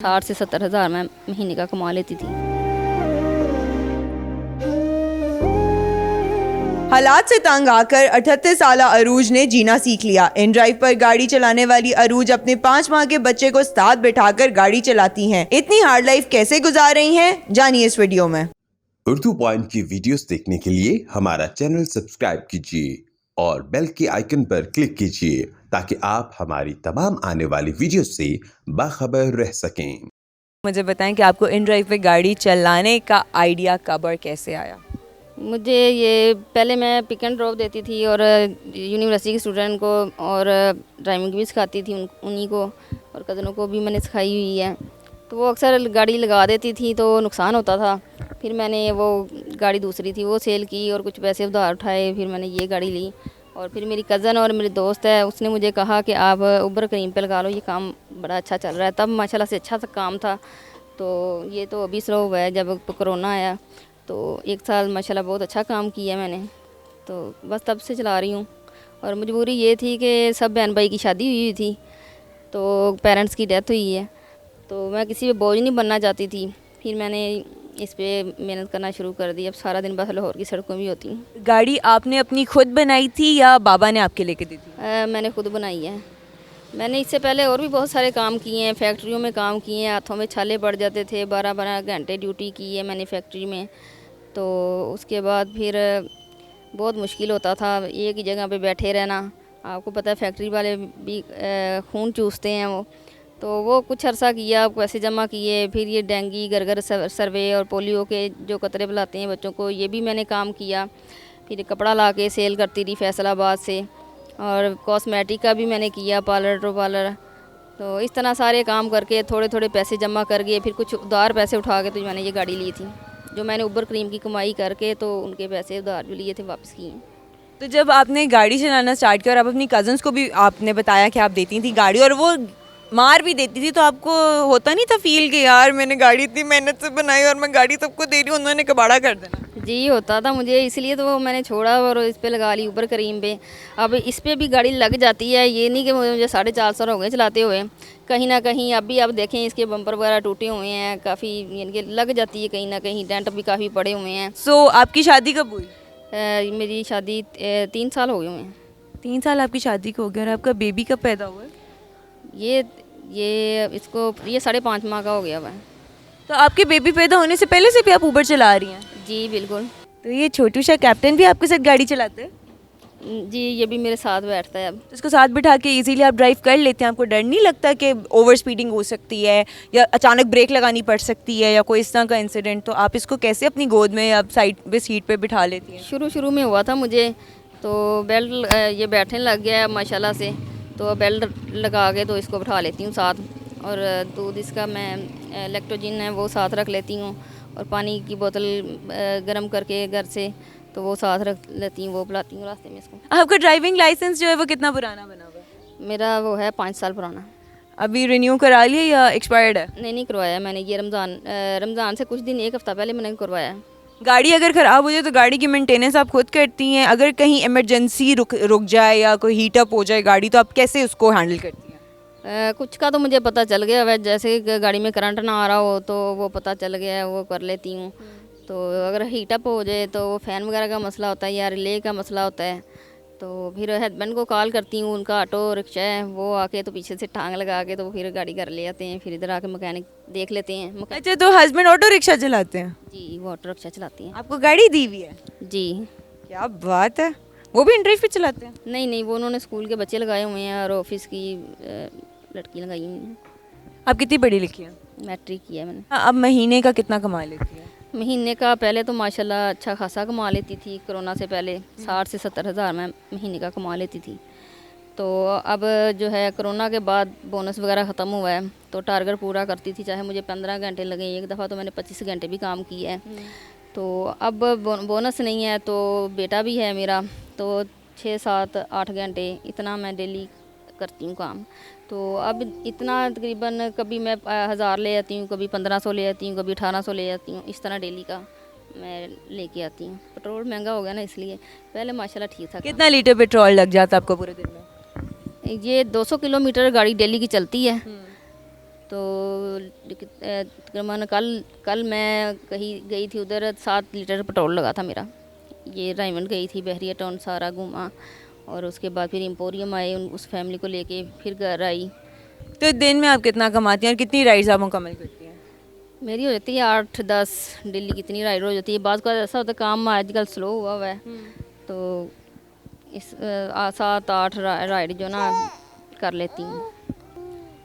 60 से 70 हज़ार मैं महीने का कमा लेती थी। हालात से तंग आकर 38 साला अरूज ने जीना सीख लिया। इन ड्राइव पर गाड़ी चलाने वाली अरूज अपने 5 माह के बच्चे को साथ बिठाकर गाड़ी चलाती हैं। इतनी हार्ड लाइफ कैसे गुजार रही हैं, जानिए इस वीडियो में। उर्दू पॉइंट की वीडियोस देखने के लिए हमारा चैनल सब्सक्राइब कीजिए और बेल के आइकन पर क्लिक कीजिए ताकि आप हमारी तमाम आने वाली वीडियोस से बाखबर रह सकें। मुझे बताएं कि आपको इन ड्राइव पे गाड़ी चलाने का आइडिया कब और कैसे आया? मुझे ये पहले मैं पिक एंड ड्रॉप देती थी और यूनिवर्सिटी के स्टूडेंट को और ड्राइविंग भी सिखाती थी उन्हीं को, और कज़नों को भी मैंने सिखाई हुई है। तो वो अक्सर गाड़ी लगा देती थी तो नुकसान होता था। फिर मैंने वो गाड़ी दूसरी थी वो सेल की और कुछ पैसे उधार उठाए, फिर मैंने ये गाड़ी ली। और फिर मेरी कज़न और मेरी दोस्त है, उसने मुझे कहा कि आप उबर करीम पे लगा लो, ये काम बड़ा अच्छा चल रहा है। तब माशाल्लाह से अच्छा सा काम था। तो ये तो अभी स्लो हुआ है, जब कोरोना आया तो 1 साल माशाल्लाह बहुत अच्छा काम किया मैंने। तो बस तब से चला रही हूँ। और मजबूरी ये थी कि सब बहन भाई की शादी हुई थी, तो पेरेंट्स की डेथ हुई है, तो मैं किसी पे बोझ नहीं बनना चाहती थी। फिर मैंने इस पे मेहनत करना शुरू कर दी। अब सारा दिन बस लाहौर की सड़कों में होती हूँ। गाड़ी आपने अपनी खुद बनाई थी या बाबा ने आपके लेके दी थी? मैंने खुद बनाई है। मैंने इससे पहले और भी बहुत सारे काम किए हैं, फैक्ट्रियों में काम किए हैं, हाथों में छाले पड़ जाते थे, 12-12 घंटे ड्यूटी की है मैंने फैक्ट्री में। तो उसके बाद फिर बहुत मुश्किल होता था एक ही जगह पे बैठे रहना। आपको पता है फैक्ट्री वाले भी खून चूसते हैं वो कुछ अरसा किया, पैसे जमा किए। फिर ये डेंगू घर सर्वे और पोलियो के जो कतरे बुलाते हैं बच्चों को, ये भी मैंने काम किया। फिर कपड़ा ला के सेल करती रही फैसलाबाद से, और कॉस्मेटिक का भी मैंने किया, पार्लर टू पार्लर। तो इस तरह सारे काम करके थोड़े थोड़े पैसे जमा कर गए, फिर कुछ उधार पैसे उठा के तो मैंने ये गाड़ी ली थी। जो मैंने उबर क्रीम की कमाई करके तो उनके पैसे उधार जो लिए थे वापस किए। तो जब आपने गाड़ी चलाना स्टार्ट किया और आप अपनी कज़न्स को भी आपने बताया कि आप देती थी गाड़ी और वो मार भी देती थी, तो आपको होता नहीं था फील कि यार मैंने गाड़ी इतनी मेहनत से बनाई और मैं गाड़ी सबको दे रही हूँ, उन्होंने कबाड़ा कर देना? जी होता था मुझे, इसलिए तो वो मैंने छोड़ा और इस पे लगा ली उबर करीम पे। अब इस पे भी गाड़ी लग जाती है, ये नहीं कि मुझे 4.5 साल हो गए चलाते हुए। कहीं ना कहीं अभी आप देखें इसके बम्पर वगैरह टूटे हुए हैं काफ़ी, यानी कि लग जाती है कहीं ना कहीं, डेंट भी काफ़ी पड़े हुए हैं। सो आपकी शादी कब हुई? मेरी शादी 3 साल हो गए हुए हैं। 3 साल आपकी शादी को हो गया और आपका बेबी कब पैदा हुआ है? ये 5.5 माह का हो गया हुआ है। तो आपके बेबी पैदा होने से पहले से भी आप उबर चला रही हैं? जी बिल्कुल। तो ये छोटू सा कैप्टन भी आपके साथ गाड़ी चलाते हैं? जी ये भी मेरे साथ बैठता है अब। तो इसको साथ बिठा के इजीली आप ड्राइव कर लेते हैं? आपको डर नहीं लगता कि ओवर स्पीडिंग हो सकती है या अचानक ब्रेक लगानी पड़ सकती है या कोई इस तरह का इंसिडेंट? तो आप इसको कैसे अपनी गोद में या साइड पे सीट पे बिठा लेती हैं? शुरू में हुआ था मुझे, तो बेल्ट ये बैठने लग गया है माशाल्लाह से, तो बेल्ट लगा के तो इसको बिठा लेती हूँ साथ। और दूध इसका मैं लैक्टोजिन है वो साथ रख लेती हूँ, और पानी की बोतल गर्म करके घर से तो वो साथ रख लेती हूँ, वो पिलाती हूँ रास्ते में इसको। आपका ड्राइविंग लाइसेंस जो है वो कितना पुराना बना हुआ है? मेरा वो है 5 साल पुराना। अभी रिन्यू करा लिया या एक्सपायर्ड है? नहीं करवाया मैंने, ये रमज़ान से कुछ दिन 1 हफ़्ता पहले मैंने करवाया। गाड़ी अगर ख़राब हो जाए तो गाड़ी की मेंटेनेंस आप खुद करती हैं? अगर कहीं इमरजेंसी रुक जाए या कोई हीटअप हो जाए गाड़ी, तो आप कैसे उसको हैंडल करती हैं? कुछ का तो मुझे पता चल गया है, जैसे गाड़ी में करंट ना आ रहा हो तो वो पता चल गया है, वो कर लेती हूँ। तो अगर हीटअप हो जाए तो वो फ़ैन वगैरह का मसला होता है या रिले का मसला होता है, तो फिर हस्बैंड को कॉल करती हूँ, उनका ऑटो रिक्शा है, वो आके तो पीछे से टांग लगा के तो फिर गाड़ी कर ले आते हैं। फिर इधर आके मैकेनिक देख लेते हैं। अच्छा, तो हस्बैंड ऑटो रिक्शा चलाते हैं? जी वो ऑटो रिक्शा चलाती हैं। आपको गाड़ी दी हुई है? जी। क्या बात है, वो भी ड्राइव पे चलाते हैं? नहीं वो उन्होंने स्कूल के बच्चे लगाए हुए हैं और ऑफिस की लड़की लगाई हुई हैं। आप कितनी पढ़ी लिखी हैं? मैट्रिक किया है मैंने। हाँ, अब महीने का कितना कमा लेती है? महीने का पहले तो माशाल्लाह अच्छा खासा कमा लेती थी, कोरोना से पहले 60 से 70 हज़ार मैं महीने का कमा लेती थी। तो अब जो है कोरोना के बाद बोनस वगैरह ख़त्म हुआ है, तो टारगेट पूरा करती थी, चाहे मुझे 15 घंटे लगे। एक दफ़ा तो मैंने 25 घंटे भी काम किया है। तो अब बोनस नहीं है, तो बेटा भी है मेरा, तो 6, 7, 8 घंटे इतना मैं डेली करती हूँ काम। तो अब इतना तकरीबन कभी मैं 1000 ले आती हूँ, कभी 1500 ले आती हूँ, कभी 1800 ले आती हूँ, इस तरह डेली का मैं लेके आती हूँ। पेट्रोल महंगा हो गया ना, इसलिए पहले माशाल्लाह ठीक था। कितना लीटर पेट्रोल लग जाता है आपको पूरे दिन में? ये 200 किलोमीटर गाड़ी डेली की चलती है, तो तकरीबन कल मैं कहीं गई थी उधर 7 लीटर पेट्रोल लगा था मेरा। ये रायमंड गई थी, बहरिया टाउन सारा घूमा और उसके बाद फिर एम्पोरियम आए, उस फैमिली को लेके फिर घर आई। तो दिन में आप कितना कमाती हैं और कितनी राइड्स आप मुकम्मल करती हैं? मेरी हो जाती है 8-10 डेली, कितनी राइड हो जाती है। बाद का ऐसा होता है काम आजकल स्लो हुआ है, तो इस 7-8 राइड जो ना कर लेती हूँ।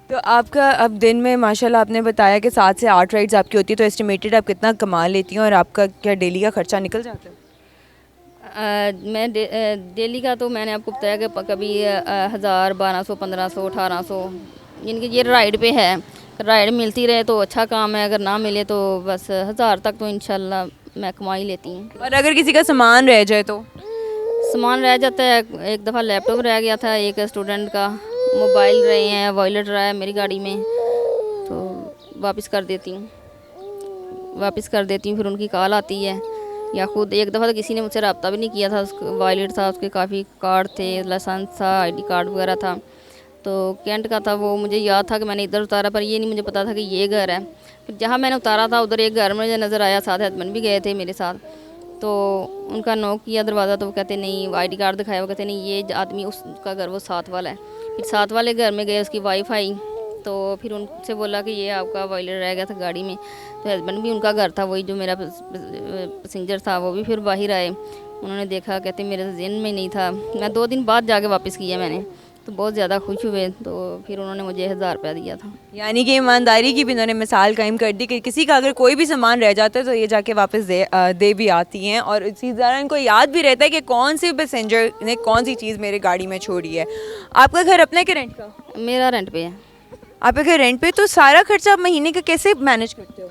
तो आपका अब दिन में माशाल्लाह आपने बताया कि 7 से 8 राइड्स आपकी होती है, तो एस्टिमेटेड आप कितना कमा लेती हैं और आपका क्या डेली का खर्चा निकल जाता है? मैं डेली का तो मैंने आपको बताया कि कभी 1000, 1200, 1500, 1800, जिनकी ये राइड पे है। राइड मिलती रहे तो अच्छा काम है, अगर ना मिले तो बस 1000 तक तो इंशाल्लाह मैं कमा ही लेती हूँ। और अगर किसी का सामान रह जाए तो? सामान रह जाता है, एक दफ़ा लैपटॉप रह गया था एक स्टूडेंट का, मोबाइल रहे हैं, वॉलेट रहा है मेरी गाड़ी में, तो वापस कर देती हूँ। फिर उनकी कॉल आती है, या खुद एक दफ़ा तो किसी ने मुझसे रब्ता भी नहीं किया था। उसका वॉलेट था, उसके काफ़ी कार्ड थे, लाइसेंस था, आईडी कार्ड वगैरह था, तो कैंट का था वो। मुझे याद था कि मैंने इधर उतारा, पर ये नहीं मुझे पता था कि ये घर है। फिर जहाँ मैंने उतारा था उधर एक घर मुझे नज़र आया, साथ हस्बैंड भी गए थे मेरे साथ, तो उनका नॉक किया दरवाज़ा, तो वो कहते नहीं, आईडी कार्ड दिखाया, वो कहते नहीं ये आदमी उसका घर वो साथ वाला है। फिर साथ वाले घर में गए, उसकी वाइफ आई, तो फिर उनसे बोला कि ये आपका वॉलेट रह गया था गाड़ी में। तो हस्बैंड भी उनका घर था, वही जो मेरा पैसेंजर था, वो भी फिर बाहर आए। उन्होंने देखा, कहते मेरे तो ज़हन में नहीं था। मैं 2 दिन बाद जाके वापस किया मैंने, तो बहुत ज़्यादा खुश हुए, तो फिर उन्होंने मुझे 1000 रुपया दिया था। यानी कि ईमानदारी की भी इन्होंने मिसाल कायम कर दी कि किसी का अगर कोई भी सामान रह जाता है तो ये जाके वापस दे भी आती हैं, और इसी तरह इनको याद भी रहता है कि कौन से पैसेंजर ने कौन सी चीज़ मेरे गाड़ी में छोड़ी है। आपका घर अपना के रेंट का? मेरा रेंट पे है। आपका घर रेंट पे, तो सारा खर्चा आप महीने का कैसे मैनेज करते हो?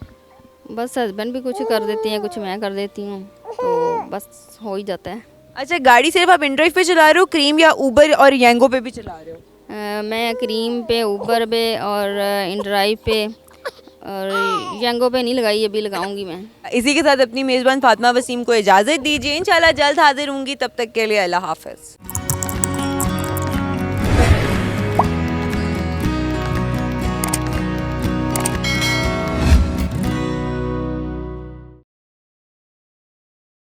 बस हस्बैंड भी कुछ कर देते हैं, कुछ मैं कर देती हूँ, तो बस हो ही जाता है। अच्छा, गाड़ी सिर्फ आप इन ड्राइव पे चला रहे हो, क्रीम या उबर और यंगो पे भी चला रहे हो? मैं क्रीम पे, ऊबर पे और इन ड्राइव पे, और यंगो पे नहीं लगाई, अभी लगाऊंगी मैं। इसी के साथ अपनी मेज़बान फातिमा वसीम को इजाज़त दीजिए। इंशाल्लाह जल्द हाजिर होंगी, तब तक के लिए अल्लाह हाफ़िज़।